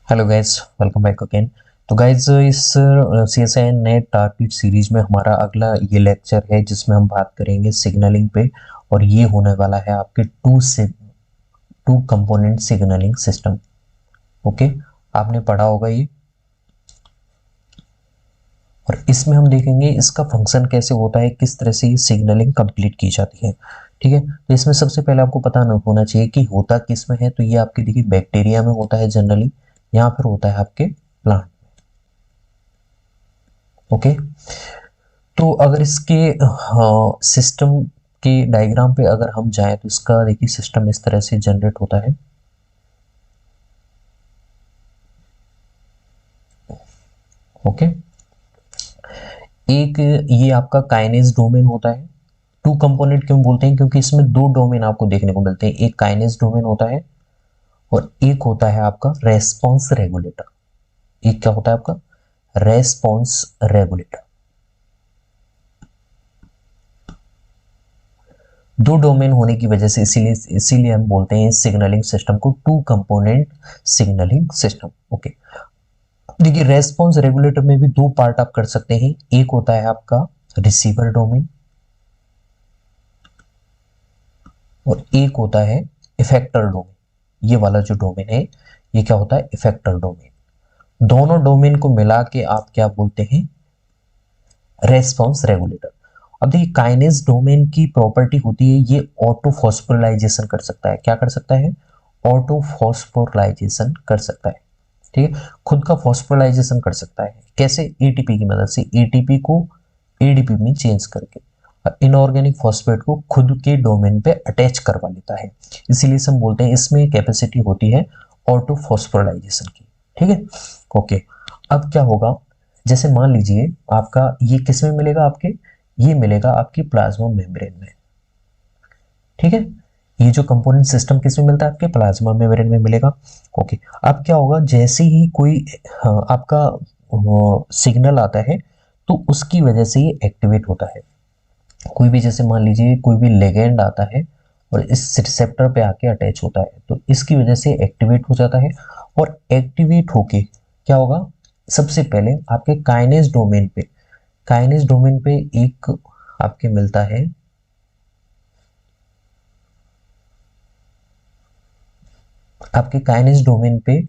Hello guys, welcome back again. तो guys, इस C S I NET target series में हमारा अगला ये लेक्चर है जिसमें हम बात करेंगे सिग्नलिंग पे। और ये होने वाला है आपके two component signalling system. Okay, आपने पढ़ा होगा ये। और इसमें हम देखेंगे इसका फंक्शन कैसे होता है, किस तरह से ये सिग्नलिंग कंप्लीट की जाती है। ठीक है, तो इसमें सबसे पहले आपको पता होना चाहिए कि होता किस में है। तो ये आपके देखिए बैक्टीरिया में होता है जनरली, यहाँ पर होता है आपके प्लांट। ओके, तो अगर इसके सिस्टम के डायग्राम पे अगर हम जाएं तो इसका देखिए सिस्टम इस तरह से जनरेट होता है। ओके, एक ये आपका काइनेज डोमेन होता है। टू कंपोनेंट क्यों बोलते हैं, क्योंकि इसमें दो डोमेन आपको देखने को मिलते हैं। एक काइनेज डोमेन होता है और एक होता है आपका रेस्पॉन्स रेगुलेटर। एक क्या होता है आपका रेस्पॉन्स रेगुलेटर। दो डोमेन होने की वजह से इसीलिए इसीलिए हम बोलते हैं सिग्नलिंग सिस्टम को two component signalling system. Okay, देखिए रेस्पॉन्स रेगुलेटर में भी दो पार्ट आप कर सकते हैं। एक होता है आपका रिसीवर डोमेन और एक होता है इफेक्टर डोमेन। ये वाला जो डोमेन है ये क्या होता है, इफेक्टर डोमेन। दोनों डोमेन को मिला के आप क्या बोलते हैं, रेस्पॉन्स रेगुलेटर। अब देखिए काइनेज डोमेन की प्रॉपर्टी होती है ये ऑटो फॉस्फोराइलेशन कर सकता है। क्या कर सकता है, ऑटो फॉस्फोराइलेशन कर सकता है। ठीक है, खुद का फॉस्फोराइलेशन कर सकता है। कैसे, एटीपी की मदद से, एटीपी को एडीपी में चेंज करके इनऑर्गेनिक फॉस्फेट को खुद के डोमेन पे अटैच करवा लेता है। इसीलिए हम बोलते हैं इसमें कैपेसिटी होती है ऑटो फॉस्फोराइलेशन की। ठीक है, ओके। अब क्या होगा, जैसे मान लीजिए आपका ये किस में मिलेगा, आपके ये मिलेगा आपकी प्लाज्मा मेम्ब्रेन में। ठीक है, ये जो कंपोनेंट सिस्टम किस में मिलता है, आपके प्लाज्मा मेम्ब्रेन में मिलेगा। ओके, अब क्या होगा, जैसे ही कोई आपका सिग्नल आता है तो उसकी वजह से ये एक्टिवेट होता है। कोई भी, जैसे मान लीजिए कोई भी लेगेंड आता है और इस रिसेप्टर पे आके अटैच होता है तो इसकी वजह से एक्टिवेट हो जाता है। और एक्टिवेट होके क्या होगा, सबसे पहले आपके काइनेज डोमेन पे एक आपके मिलता है, आपके काइनेज डोमेन पे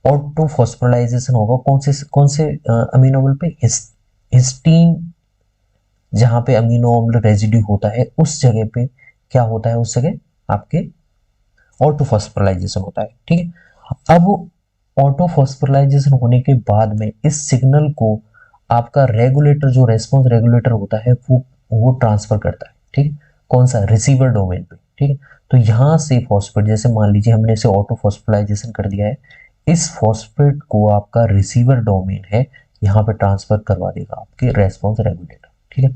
ऑटो फॉस्फोराइलेशन होगा। कौन से अमीनो अम्ल पे, हिस्टीन। जहां पे अमीनो अम्ल रेजिड्यू होता है उस जगह पे क्या होता है, उस जगह आपके ऑटो फॉस्फोराइलेशन होता है। ठीक है, अब ऑटो फॉस्फोराइलेशन होने के बाद में इस सिग्नल को आपका रेगुलेटर, जो रेस्पॉन्स रेगुलेटर होता है वो ट्रांसफर करता है। ठीक है, कौन सा, रिसीवर डोमेन पे। ठीक है, तो यहां से फॉस्फेट, जैसे मान लीजिए हमने इसे ऑटो फॉस्फोराइलेशन कर दिया है, इस फॉस्फेट को आपका रिसीवर डोमेन है यहाँ पे ट्रांसफर करवा देगा आपके रेस्पॉन्स रेगुलेटर। ठीक है,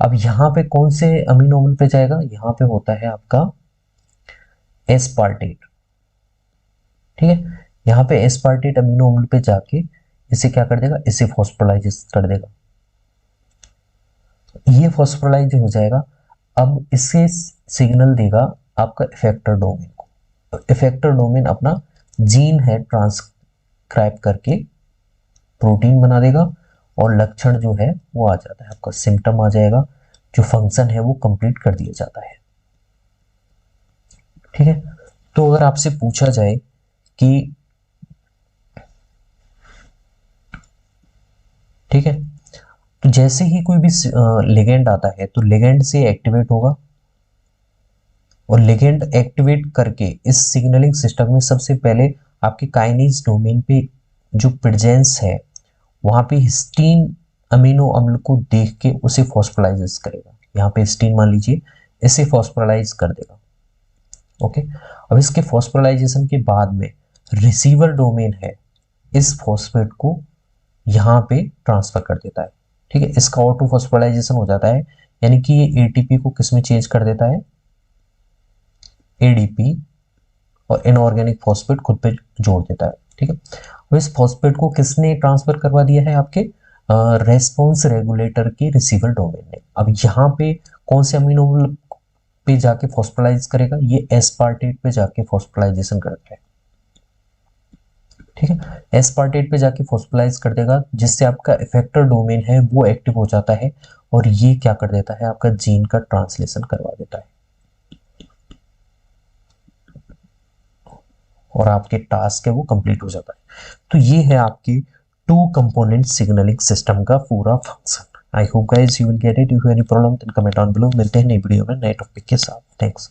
अब यहाँ पे कौन से अमीनो अम्ल पे जाएगा, यहाँ पे होता है आपका एस्पार्टेट। ठीक है, यहाँ पे एस्पार्टेट अमीनो अम्ल पे जाके इसे क्या कर देगा, इसे फॉस्फोराइज कर देगा। ये फॉस्फोराइज हो जाएगा। अब इससे सिग्नल देगा आपका इफेक्टर डोमेन को। इफेक्टर डोमेन अपना जीन है ट्रांसक्राइब करके प्रोटीन बना देगा और लक्षण जो है वो आ जाता है, आपका सिम्टम आ जाएगा, जो फंक्शन है वो कंप्लीट कर दिया जाता है। ठीक है, तो अगर आपसे पूछा जाए कि, ठीक है, तो जैसे ही कोई भी लिगेंड आता है तो लिगेंड से एक्टिवेट होगा और लिगेंड एक्टिवेट करके इस सिग्नलिंग सिस्टम में सबसे पहले आपके काइनेज डोमेन पे जो प्रेजेंस है वहां पे हिस्टीन अमीनो अम्ल को देख के उसे फॉस्फोराइज करेगा। यहाँ पे हिस्टीन मान लीजिए, इसे फॉस्फोराइज कर देगा। ओके, अब इसके फॉस्फोराइजेशन के बाद में रिसीवर डोमेन है इस फॉस्फेट को यहाँ पे ट्रांसफर कर देता है। ठीक है, इसका ऑटो फॉस्फोराइलेशन हो जाता है, यानी कि ये एटीपी को किस में चेंज कर देता है, एडीपी, और इनऑर्गेनिक फॉस्फेट खुद पे जोड़ देता है। ठीक है, अब इस फॉस्फेट को किसने ट्रांसफर करवा दिया है, आपके रेस्पॉन्स रेगुलेटर के रिसीवर डोमेन ने। अब यहाँ पे कौन से अमीनो पे जाके फॉस्फोराइज करेगा, ये एस्पार्टेट पे जाके फॉस्फोराइजेशन करता है। ठीक है। एस्पार्टेट पे जाके फॉस्फोलाइज कर देगा, जिससे आपका इफेक्टर डोमेन है वो एक्टिव हो जाता है, और ये क्या कर देता है, आपका जीन का ट्रांसलेशन करवा देता है, और आपके टास्क है वो कंप्लीट हो जाता है। तो ये है आपकी टू कंपोनेंट सिग्नलिंग सिस्टम का पूरा function. I hope guys you will get it. If you have any problem then comment down below. मिलते हैं नई वीडियो में नए टॉपिक के साथ। थैंक्स।